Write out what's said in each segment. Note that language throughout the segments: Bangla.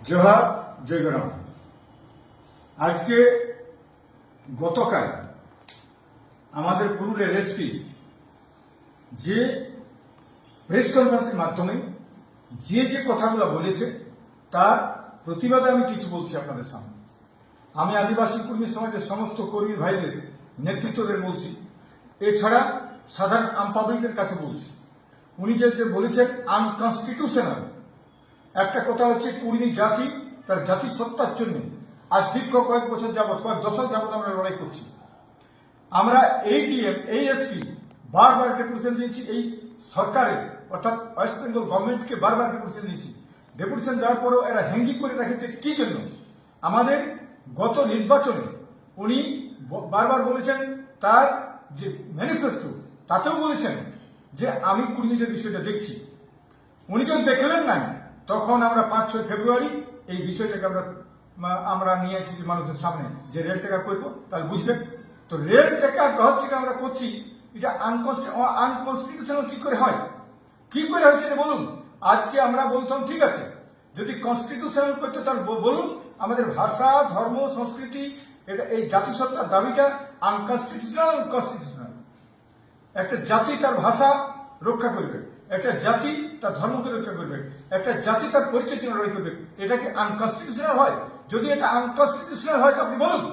জোহার জয়গরাম। আজকে গতকাল আমাদের পুরুলিয়ার এসপি যে প্রেস কনফারেন্সের মাধ্যমে যে কথাগুলো বলেছে তার প্রতিবাদে আমি কিছু বলছি আপনাদের সামনে। আমি আদিবাসী কর্মী সমাজের সমস্ত কর্মী ভাইদের নেতৃত্বদের বলছি, এছাড়া সাধারণ আম পাবলিকের কাছে বলছি, উনি যে বলেছেন আনকনস্টিটিউশনাল। একটা কথা হচ্ছে কুর্মী জাতি তার জাতিসত্তার জন্য আজ দীর্ঘ কয়েক বছর যাবৎ, কয়েক দশক যাবৎ আমরা লড়াই করছি। আমরা এই ডিএম এই এসপি বারবার ডেপুটেশন দিয়েছি, এই সরকারের অর্থাৎ ওয়েস্ট বেঙ্গল গভর্নমেন্টকে বারবার ডেপুটেশন দিয়েছি। ডেপুটেশন দেওয়ার পরও এরা হ্যাঙ্গি করে রেখেছে কি জন্য? আমাদের গত নির্বাচনে উনি বারবার বলেছেন, তার যে ম্যানিফেস্টো তাতেও বলেছেন যে আমি কর্মীদের বিষয়টা দেখছি। উনি যখন দেখলেন না, তখন আমরা 5-6 ফেব্রুয়ারি এই বিষয়টাকে আমরা নিয়ে এসেছি মানুষের সামনে, যে রেল টেকা করবো, তাহলে বুঝবেন। তো রেল টেকা হচ্ছে আমরা করছি, এটা আনকনস্টিটিউশনাল কি করে হয়, কি করে হয় সেটা বলুন। আজকে আমরা বলতাম ঠিক আছে, যদি কনস্টিটিউশনাল করতে তাহলে বলুন আমাদের ভাষা, ধর্ম, সংস্কৃতি, এটা এই জাতিসত্তার দাবিটা আনকনস্টিটিউশনাল। কনস্টিটিউশনাল একটা জাতি তার ভাষা রক্ষা করবে, একটা জাতি তার ধর্মকে রক্ষা করবে, একটা জাতি তার পরিচয় লড়াই করবে। এটা কি আনকনস্টিটিউশনাল হয়? যদি এটা আনকনস্টিটিউশনাল হয় তো আপনি বলুন,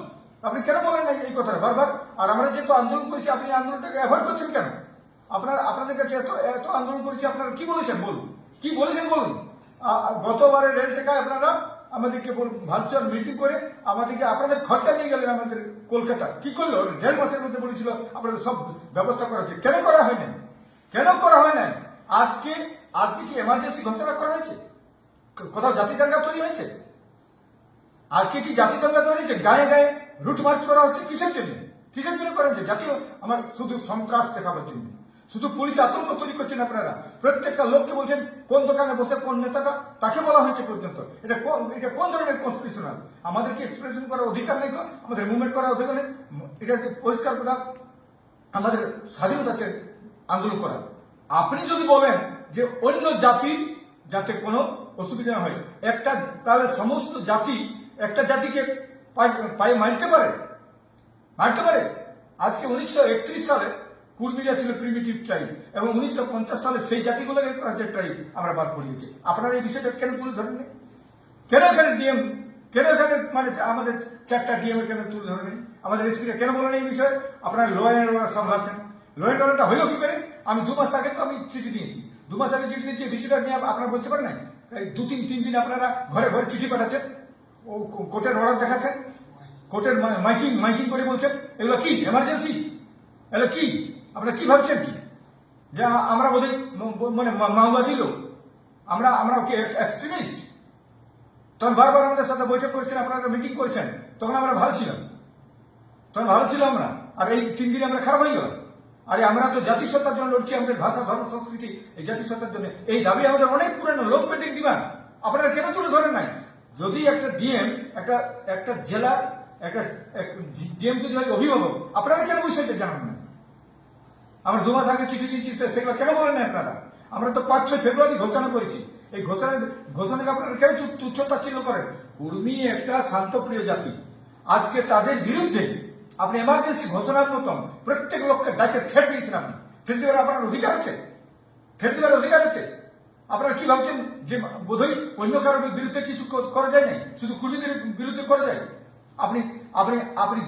আপনি কেন বলেন না এই কথাটা বারবার? আর আমরা যেহেতু আন্দোলন করেছি, আপনি আন্দোলনটাকে অ্যাভয়েড করছেন কেন? আপনাদের কাছে এত আন্দোলন করেছি, আপনারা কি বলেছেন বলুন, কি বলেছেন বলুন। গতবারে রেল টেকায় আপনারা আমাদেরকে ভার্চুয়াল মিটিং করে আমাদেরকে আপনাদের খরচা নিয়ে গেলেন আমাদের কলকাতা। কি করলো? 1.5 মাসের মধ্যে বলেছিল আপনাদের সব ব্যবস্থা করা হচ্ছে। কেন করা হয় না? কেন করা হয় না? আজকে কি এমার্জেন্সি ঘোষণা করা হয়েছে? কোথাও জাতি দাঙ্গা তৈরি হয়েছে? আজকে কি জাতি দাঙ্গা তৈরি হয়েছে? গায়ে গায়ে রুট মার্চ করা হচ্ছে কিসের জন্য? কিসের জন্য করা হচ্ছে? জাতীয় আমার শুধু সন্ত্রাস দেখাবার জন্য, শুধু পুলিশ আতঙ্ক তৈরি করছেন আপনারা। প্রত্যেকটা লোককে বলছেন কোন দোকানে বসে কোন নেতাটা, তাকে বলা হয়েছে পর্যন্ত। এটা কোন ধরনের কনস্টিটিউশনাল? আমাদের কি এক্সপ্রেশন করার অধিকার নেই? আমাদের মুভমেন্ট করার অধিকার নেই? এটা হচ্ছে পরিষ্কার কথা, আমাদের স্বাধীনতা আছে আন্দোলন করা। আপনি যদি বলেন যে অন্য জাতির যাতে কোনো অসুবিধা না হয়, তাহলে সমস্ত জাতি একটা জাতিকে পায়ে মারতে পারে? আজকে 1931 সালে কুর্মীরা ছিল প্রিমিটিভ ট্রাইব, এবং 1950 সালে সেই জাতিগুলোকে ট্রাইব আমরা বাদ পড়িয়েছি। আপনারা এই বিষয়টা কেন তুলে ধরেননি? কেন এখানে ডিএম, কেন এখানে মানে আমাদের 4টা ডিএম কেন তুলে ধরেনি? আমাদের এসপিরা কেন বলেন এই বিষয়ে? আপনারা ল অ্যান্ড অর্ডার সামলাচ্ছেন। ল অ্যান্ড অর্ডারটা হইল কি করে? আমি 2 মাস আগে তো আমি চিঠি দিয়েছি, 2 মাস আগে চিঠি দিয়েছি, বিষয়টা নিয়ে আপনারা বুঝতে পারেন না। 2-3 দিন আপনারা ঘরে ঘরে চিঠি পাঠাচ্ছেন, ও কোর্টের অর্ডার দেখাচ্ছেন, কোর্টের মাইকিং করে বলছেন এগুলো কি এমার্জেন্সি? এগুলো কি? আপনারা কি ভাবছেন কি যে আমরা বোধহয় মানে মাওবাদী লোক, আমরা কি এক্সট্রিমিস্ট? তখন বারবার আমাদের সাথে বৈঠক করেছেন, আপনারা মিটিং করেছেন, তখন আমরা ভালো ছিলাম, আমরা। আর এই 3 দিনে আমরা খারাপ হয়ে গেলাম। আরে আমরা তো জাতিসত্তার জন্য লড়ছি, আমাদের ভাষা, ধর্ম, সংস্কৃতি, এই জাতিসত্তার জন্য। এই দাবি আমাদের অনেক পুরানো, লোক পেন্ডিং ডিমান্ড। আপনারা কেন তুলে ধরেন নাই? যদি একটা ডিএম একটা জেলার একটা ডিএম যদি হয় অভিভাবক, আপনারা কেন বিষয়টা জানান না? আমরা 2 মাস আগে চিঠি দিয়েছি, সেগুলো কেন বলেন না আপনারা? আমরা তো 5-6 ফেব্রুয়ারি ঘোষণা করেছি। এই ঘোষণাকে আপনারা কেন তুচ্ছতাচ্ছিল্য করেন? কুর্মী একটা শান্তপ্রিয় জাতি। আজকে তাদের বিরুদ্ধে আপনি এমার্জেন্সি ঘোষণার মতন প্রত্যেক লোককে ডাকে থ্রেট দিয়েছেন। আপনি থ্রেট দেওয়ার আপনার অধিকার আছে, আপনারা কি ভাবছেন যে বোধহয় অন্য কারোর বিরুদ্ধে কিছু করা যায় নাই, শুধু কুর্মীদের বিরুদ্ধে করা যায়? আপনি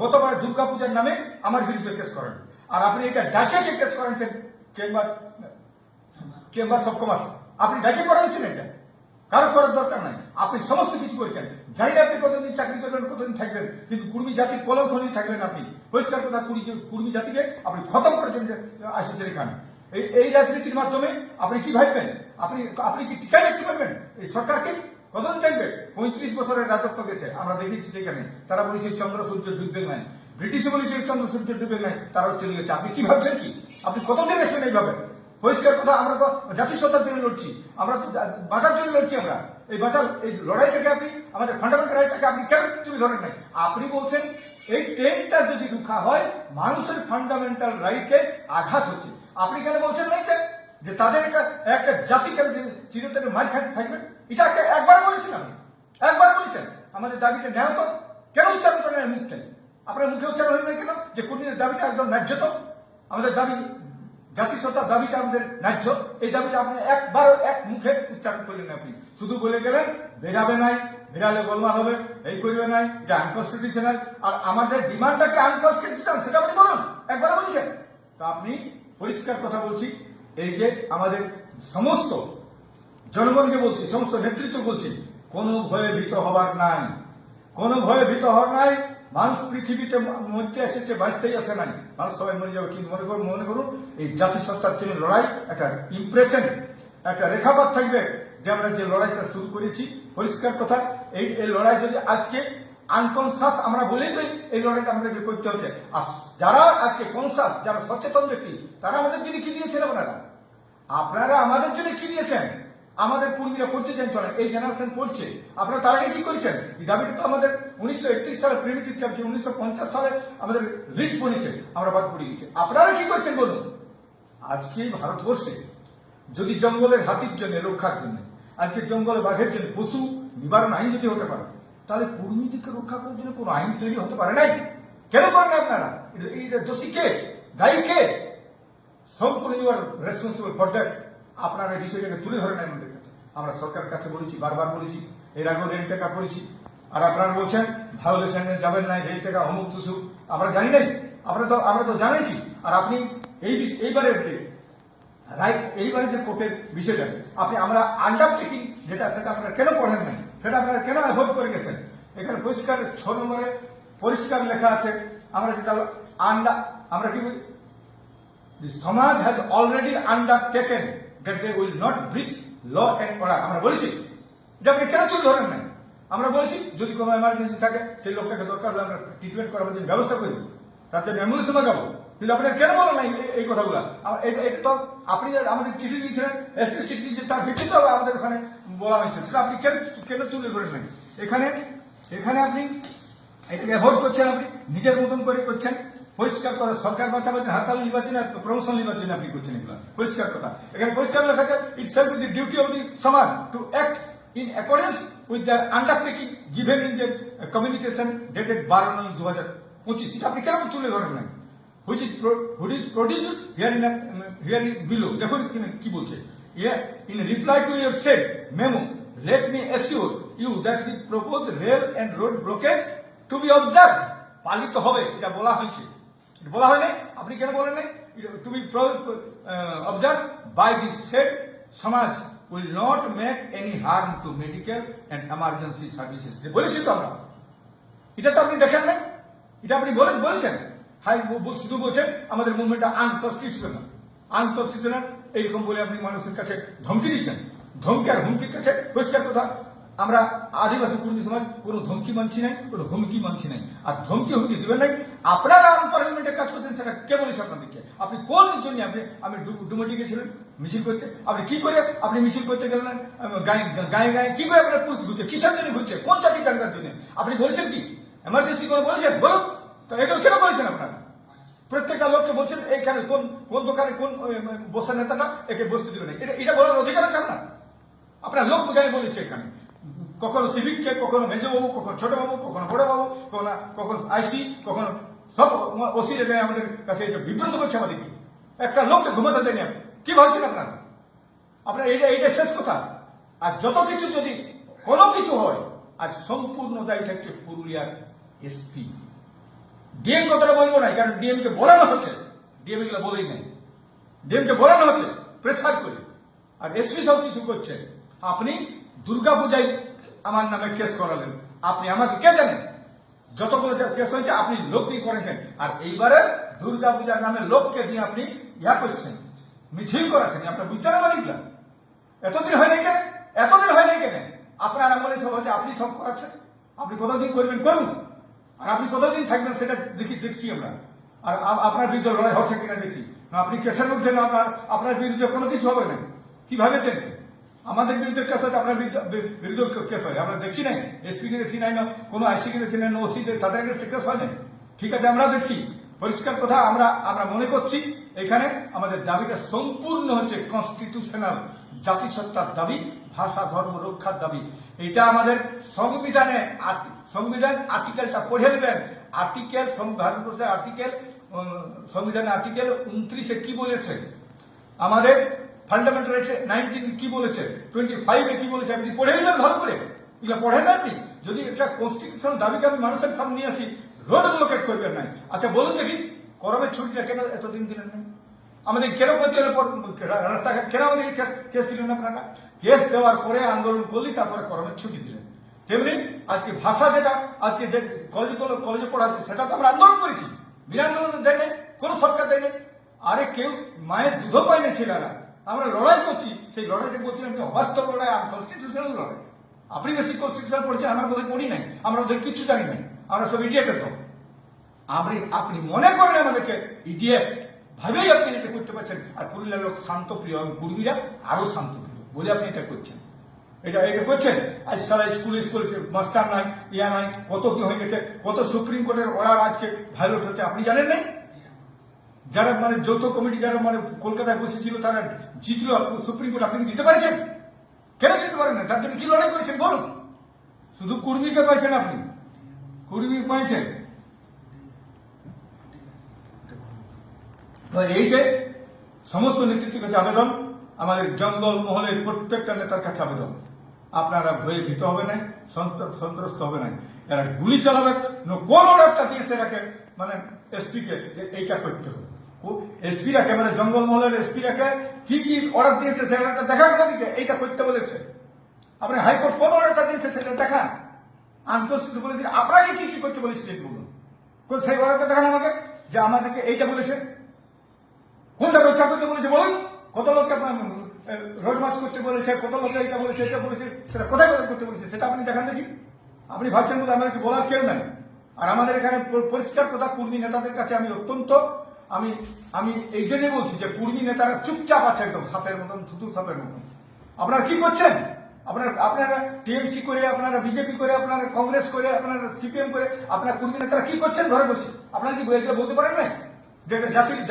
গতবার দুর্গাপূজার নামে আমার বিরুদ্ধে কেস করেন, আর আপনি এটা ডাকে কেস করাচ্ছেন চেম্বার অফ কমার্স। আপনি ডাকে করাচ্ছেন, এটা কারো করার দরকার নাই। আপনি সমস্ত কিছু করেছেন, জানি না আপনি কতদিন চাকরি করবেন, কতদিন থাকবেন, কিন্তু কুর্মী জাতির কলঙ্ক নিয়ে থাকবেন আপনি। পরিষ্কার কথা, কুর্মী জাতিকে আপনি খতম করে আসেছেন এখানে। এই রাজনীতির মাধ্যমে আপনি কি ভাববেন? আপনি কি টিকায় রাখতে পারবেন এই সরকারকে? কতদিন থাকবে? 35 বছরের রাজত্ব গেছে, আমরা দেখেছি সেখানে। তারা বলেছে চন্দ্র সূর্য ডুববে নাই, ব্রিটিশে বলেছে চন্দ্র সূর্য ডুবে নাই, তারাও চলে গেছে। আপনি কি ভাবছেন কি? আপনি কতদিন রাখবেন এইভাবে? পরিষ্কার কথা, আমরা তো জাতিসত্তার জন্য লড়ছি, আমরা তো বাঁচার জন্য লড়ছি। আমরা এই লড়াইটাকে আপনি আমাদের ফান্ডামেন্টাল রাইটটাকে আপনি কেন তুলে ধরেন নাই? আপনি বলছেন এই ট্রেনটা যদি রুখা হয় মানুষের ফান্ডামেন্টাল রাইটে আঘাত হচ্ছে। আপনি কেন বলছেন না যে তাদের একটা জাতি কেন চিরতরে মার খাইতে থাকবে? এটাকে একবার বলেছেন আপনি? আমাদের দাবিটা ন্যায় তো, কেন উচ্চারণ করেন না মুখ থেকে? আপনার মুখে উচ্চারণ হলেন না কেন যে কুর্মীদের দাবিটা একদম ন্যায্য? তো আমাদের দাবি, জাতিসত্তার দাবিটা আমাদের ন্যায্য, এই দাবিটা আপনি একবারও এক মুখে উচ্চারণ করলেন। আপনি শুধু বলে গেলেন বেরাবে নাই, বেরালে গোলমাল হবে, এই করবে নাই, এটা আনকনস্টিটিউশনাল। আর আমাদের ডিমান্ডটাকে আনকনস্টিটিউশনাল সেটা আপনি বলুন, একবার বলেছেন তো। আপনি পরিষ্কার কথা বলছি, এই যে আমাদের সমস্ত জনগণকে বলছি, সমস্ত নেতৃত্ব বলছি, কোনো ভয়ে ভীত হবার নাই, কোনো ভয়ে ভীত হওয়ার নাই। মানুষ পৃথিবীতে মরতে এসেছে, বাঁচতেই আসে নাই। মানুষ সবাই মরে যাবে, কিন্তু মনে করুন এই জাতিসত্তার জন্য লড়াই একটা ইমপ্রেশন, একটা রেখাপাত থাকবে যে আমরা যে লড়াইটা শুরু করেছি। পরিষ্কার কথা, এই লড়াই যদি আজকে আনকনসাস আমরা বলেই তো এই লড়াইটা আমাদেরকে করতে হচ্ছে। আর যারা আজকে কনসাস, যারা সচেতন ব্যক্তি, তারা আমাদের জন্য কি দিয়েছেন? আপনারা আমাদের জন্য কি দিয়েছেন? আমাদের কর্মীরা পড়ছে জানছেন, এই জেনারেশন পড়ছে, আপনারা তার আগে কি করেছেন? এই দাবিটা তো আমাদের 1931 সালে প্রিমিটিভ চাপছে, 1950 সালে আমাদের লিস্ট বনেছে, আমরা বাদ পড়ে গেছি। আপনারা কি করছেন বলুন? আজকে ভারতবর্ষে যদি জঙ্গলের হাতির জন্য, রক্ষার জন্য, আজকে জঙ্গলে বাঘের জন্য পশু নিবারণ আইন যদি হতে পারে, তাহলে কর্মীদেরকে রক্ষা করার জন্য কোনো আইন তৈরি হতে পারে নাই? কেন করেন আপনারা? এটা দোষী কে, দায়ী কে? সম্পূর্ণ you are responsible for that. আপনারা এই বিষয়টাকে তুলে ধরেন আমাদের কাছে। আমরা সরকারের কাছে বলেছি, বারবার বলেছি, এর আগেও রেল টেকা করেছি। আর আপনারা বলছেন ভায়োলেশনে যাবেন না, রেল টেকা অমুক তুসুক, আমরা জানি নাই, আমরা তো জানাইছি। আর আপনি এইবারের যে রাইট, এইবারে যে কোর্টের বিষয়টা আপনি, আমরা আন্ডারটেকিং যেটা, সেটা আপনারা কেন পড়েন নাই? সেটা আপনারা কেন অ্যাভয়েড করে গেছেন? এখানে পরিষ্কার 6 নম্বরে পরিষ্কার লেখা আছে, আমরা যেটা আমরা কি বলি, the সমাজ has already undertaken that they will not breach law and order। আমরা বলেছি, এটা আপনি কেন তুলে ধরেন নাই? আমরা বলেছি যদি কোনো এমার্জেন্সি থাকে, সেই লোকটাকে দরকার হলে আমরা ট্রিটমেন্ট করার জন্য ব্যবস্থা করি, তার জন্য অ্যাম্বুলেন্স মাগাবো। কিন্তু আপনার কেন বলেন নাই এই কথাগুলো? এটা তো আপনি আমাদের চিঠি দিয়েছিলেন, এসপি চিঠি দিয়েছেন, তার ভিত্তিতে আমাদের ওখানে বলা হয়েছে, সেটা আপনি কেন তুলে ধরেন নাই? এখানে আপনি এটাকে অ্যাভয়েড করছেন, আপনি নিজের মতন করে করছেন। পরিষ্কার কথা, সরকার বাঁচাবেন, হাততালি নির্বাচন আর প্রমোশন নির্বাচন আপনি করছেন এগুলো। পরিষ্কার কথা, এখানে পরিষ্কার লেখা আছে, it's self the duty of the সমাজ to act in accordance with their undertaking given in the communication dated 12/9/2025। এটা আপনি কেন তুলে ধরেন নাই? which is produced here below। দেখুন কি বলছে, in reply to your said memo, let me assure you that the proposed rail and road blockage to be observed, পালিত হবে, এটা বলা হয়েছে, বলা হয় নাই? আপনি কেন বলেন নাই? to be observed by the said সমাজ will not make any harm to medical and emergency services। বলেছি তো আমরা, এটা তো আপনি দেখেন নাই, এটা আপনি বলেছেন। হাই শুধু বলছেন আমাদের মুভমেন্টটা আনকনস্টিটিউশনাল, এইরকম বলে আপনি মানুষের কাছে ধমকি দিচ্ছেন। ধমকি আর হুমকির কাছে পরিষ্কার কথা, আমরা আদিবাসী কর্মী সমাজ কোনো ধমকি মানছি নাই, কোনো হুমকি মানছি নাই। আর ধমকি দিবেন নাই। আপনারা আনপার্লামেন্টের কাজ করছেন, সেটা কে বলেছে আপনাদেরকে? আপনি কোন জন্য আপনি ডুমটি গেছিলেন মিছিল করতে? আপনি কি করে আপনি মিছিল করতে গেলেন গায়ে গায়ে? কি করে আপনার পুলিশ ঘুরছে? কিসের জন্য ঘুরছে? কোন জাতি টাকার জন্য? আপনি বলেছেন কি এমার্জেন্সি করে বলেছেন? বলুন তো, এগুলো কেন করেছেন আপনারা? প্রত্যেকটা লোককে বলছেন এইখানে কোন দোকানে কোন বসে নেতাটা একে বসতে দিবে না, এটা বলার অধিকার আছে আপনার? আপনার লোক গায়ে বলেছে এখানে, কখনো সিভিককে, কখনো মেজবাবু, কখনো ছোটবাবু, কখনো বড়বাবু, কখনো আইসি, কখনো সব ওসি রেখে আমাদের কাছে এটা বিব্রত করছে আমাদেরকে। একটা লোককে ঘুমাতে দেয়নি। কি ভাবছেন আপনারা? আপনার এইটা শেষ কথা। আর যত কিছু যদি কোনো কিছু হয়, আজ সম্পূর্ণ দায়ী থাকছে পুরুলিয়ার এসপি। ডিএম কথাটা বলবো না, কারণ ডিএম কে বলানো হচ্ছে, ডিএম এগুলো বলেই নাই, ডিএম কে বলানো হচ্ছে প্রেসার করে, আর এসপি সব কিছু করছে। আপনি দুর্গাপূজায় আমার নামে কেস করালেন, আপনি আমাকে কে জানেন? যতগুলো কেস হয়েছে আপনি লোক দিয়ে করেছেন, আর এইবারে দুর্গাপূজার নামে লোককে দিয়ে আপনি করছেন, মিছিল করাচ্ছেন। আপনার বুঝতে না পারি এতদিন হয় নাই কেন? এতদিন হয় নাই কেন? আপনার আমলে সব হচ্ছে, আপনি সব করাচ্ছেন। আপনি কতদিন করবেন করুন, আর আপনি কতদিন থাকবেন সেটা দেখছি আমরা। আর আপনার বিরুদ্ধে লড়াই হচ্ছে কিনা দেখছি না। আপনি কেসের মধ্যে না, আপনার বিরুদ্ধে কোনো কিছু হবে না। কি ভাবেছেন? আমাদের বিরুদ্ধে কেস হয়, আপনার বিরুদ্ধে কেস হয়, আমরা দেখছি নাই। এসপি কে দেখছি নাই, না কোনো আইসি কে দেখছি নাই, না ওসি তাদের কাছে কেস হয় না। ঠিক আছে, আমরা দেখছি, পরিষ্কার কথা। আমরা মনে করছি এখানে আমাদের দাবিটা সম্পূর্ণ হচ্ছে কনস্টিটিউশনাল। জাতিসত্তার দাবি, ভাষা ধর্ম রক্ষার দাবি। এটা আমাদের সংবিধান আর্টিকেলটা পড়ে নেবেন। ভারতবর্ষের সংবিধানের আর্টিকেল 29-এ কি বলেছে, আমাদের ফান্ডামেন্টাল রাইটস 19 কি বলেছে, 25-এ কি বলেছে, আপনি পড়ে নেবেন ভালো করে। এগুলো পড়েন না আপনি? যদি একটা কনস্টিটিউশনাল দাবিকে আমি মানুষের সামনে নিয়ে আসি, রোড ব্লকেট করবেন নাই। আচ্ছা বলুন দেখি, গরমের ছুটিটা কেন এতদিন দিলেন না? আমাদের কেন করতে হলে রাস্তাঘাট কেন আমাদেরকে কেস দিলেন আপনারা? কেস দেওয়ার পরে আন্দোলন করলি, তারপরে গরমের ছুটি দিলেন। তেমনি আজকে ভাষা যেটা আজকে যে কলেজে পড়াচ্ছে, সেটা তো আমরা আন্দোলন করেছি, বিনা আন্দোলন দেয় নাই, কোন সরকার দেয় নাই। আরে কেউ মায়ের দুধও পায় না ছেলেরা, আমরা লড়াই করছি। সেই লড়াইটা করছি আমি অবাস্তব লড়াই, কনস্টিটিউশনাল লড়াই। আপনি বেশি কনস্টিটিউশনাল পড়েছেন, আমরা বোধহয় পড়ি নাই, আমরা ওদের কিচ্ছু জানি নাই, আমরা সব ইডিয়েটের তো। আপনি মনে করেন আমাদেরকে ইডিয়েট ভাবেই আপনি এটা করতে পারছেন। আর পুরুলিয়ার লোক শান্তপ্রিয়, এবং কুর্মীরা আরো শান্তপ্রিয় বলে আপনি এটা করছেন। এটা করছেন। আজ সারা স্কুলে মাস্টার নাই, ইয়া নাই, কত কি হয়ে গেছে, কত সুপ্রিম কোর্টের অর্ডার আজকে ভায়োলেট হচ্ছে, আপনি জানেন নাই? যারা মানে যৌথ কমিটি যারা মানে কলকাতায় বসেছিল, তারা জিতল সুপ্রিম কোর্ট, আপনি কি দিতে পারছেন? কেন দিতে পারেন না? তার জন্য কি লড়াই করেছেন বলুন? শুধু কুর্মীকে পাইছেন, আপনি কুর্মী পাইছেন। তো এই যে সমস্ত নেতৃত্বের কাছে আবেদন, আমাদের জঙ্গল মহলের প্রত্যেকটা নেতার কাছে আবেদন, আপনারা ভয়ে ভীত হবে না, সন্ত্রস্ত হবে না। এরা গুলি চালাবে, কোন অর্ডারটা দিয়েছে এরাকে, মানে এসপি কে যে এইটা করতে হবে। এসপি রাখে, মানে জঙ্গল মহলের এসপি রাখে কি কি অর্ডার দিয়েছে সেটা দেখান দিকে, এইটা করতে বলেছে। আপনি হাইকোর্ট কোন অর্ডারটা দিয়েছে সেটা দেখান। আন্তঃস্থিতি বলেছে আপনাকে কি কি করতে বলেছে বলুন, সেই অর্ডারটা দেখান আমাকে, যে আমাদেরকে এইটা বলেছে। কোনটা রক্ষা করতে বলেছে বলুন? কত লোককে রোড মার্চ করতে বলেছে, কত লোককে এটা বলেছে, এটা বলেছে, সেটা কোথায় কোথায় করতে বলেছে সেটা আপনি দেখান দেখি। আপনি ভাবছেন বলে আমাদেরকে বলার কেউ নাই। আর আমাদের এখানে পরিষ্কার কথা, কুর্মী নেতাদের কাছে আমি অত্যন্ত আমি এই জন্যই বলছি যে কুর্মী নেতারা চুপচাপ আছে, একদম সাপের মতন, থুতু সাপের মতন। আপনারা কি করছেন? আপনারা টিএমসি করে, আপনারা বিজেপি করে, আপনারা কংগ্রেস করে, আপনারা সিপিএম করে, আপনারা কুর্মী নেতারা কি করছেন ঘরে বসে? আপনারা কি বলতে পারেন না যে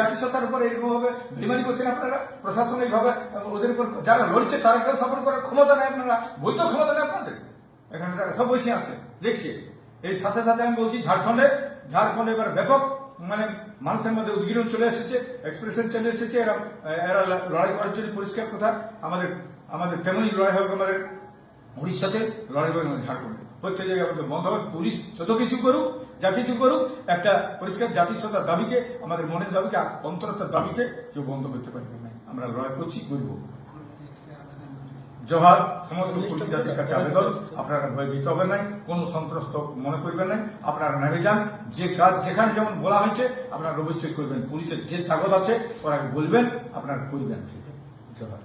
জাতিসত্তার উপর এরকম ভাবে বেমানি করছেন আপনারা? প্রশাসনিক ভাবে ওদের উপর যারা লড়ছে তাদেরকে সাপোর্ট করার ক্ষমতা নেই আপনারা, বলতেও ক্ষমতা নেই আপনাদের। এখানে তারা সব বসে আছে দেখছি। এই সাথে সাথে আমি বলছি, ঝাড়খণ্ডে এবার ব্যাপক মানে মানুষের মধ্যে উদ্গীরণ চলে এসেছে, এক্সপ্রেশন চলে এসেছে। এরা লড়াই করার জন্য পরিষ্কার কথা, আমাদের তেমনই লড়াই হবে আমাদের উড়িষ্যাতে, লড়াই হবে আমাদের ঝাড়খণ্ডে। প্রত্যেক জায়গায় আমাদের বন্ধ হবে। পুলিশ যত কিছু করুক, যা কিছু করুক, একটা পরিষ্কার জাতিসত্তার দাবিকে, আমাদের মনের দাবিকে, অন্তরতার দাবিকে কেউ বন্ধ করতে পারবে না। আমরা লড়াই করছি, করব। জোহার সমস্ত পুলিশ জাতির কাছে আবেদন, আপনারা ভয় ভীত হবেন নাই, কোনো সন্ত্রস্ত মনে করবেন নাই, আপনারা নেমে যান। যে কাজ যেখানে যেমন বলা হয়েছে আপনারা অবশ্যই করবেন। পুলিশের যে কাগজ আছে ওরা বলবেন, আপনারা করবেন। জোহার।